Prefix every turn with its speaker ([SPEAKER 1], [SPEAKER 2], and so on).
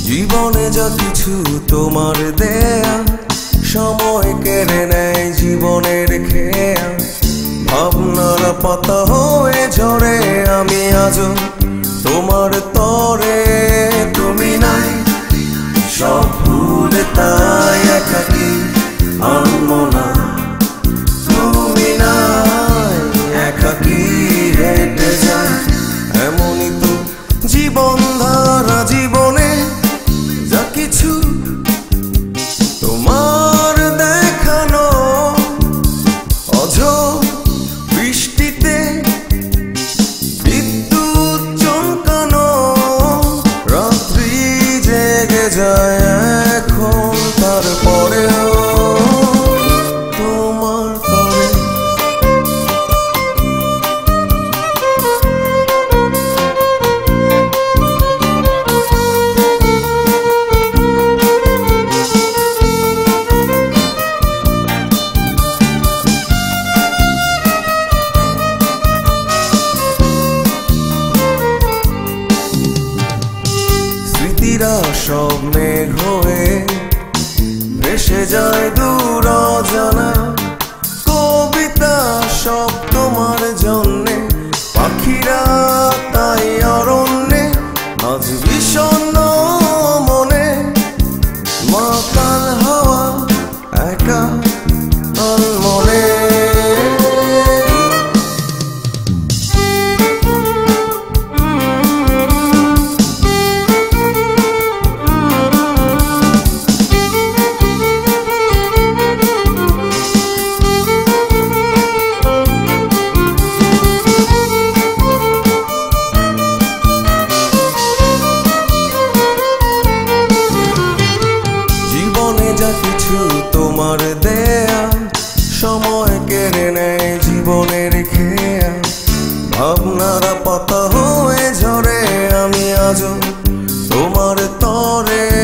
[SPEAKER 1] জীবনে যা কিছু তোমার দেয়া সময় কেড়ে নেয় জীবনের খেয়া ভাবনার পাতা হয়ে ঝরে আমি আজও তোমার তরে তুমি নাই সব ভুলে তাই একাকী আনমনা তুমি নাই একাকী হেঁটে যায় এমনই তো জীবন ধারা জীবনে যা কিছু তোমার দেখানো অঝোর বৃষ্টিতে বিদ্যুৎ চমকানো রাত্রি জেগে যায় এখন তারপরেও তোমার তরে স্মৃতিরা সব মেঘ হয়ে ভেসে যায় দূর অজানা কবিতা সব তোমার জন্যে পাখিরা তাই অরণ্যে আজ বিষণ্ণ মনে মাতাল হাওয়া একা আনমনে যা কিছু তোমার দেয়া সময় কেড়ে নেয় জীবনের খেয়া ভাবনারা পাতা হয়ে ঝরে আমি আজও তোমার তরে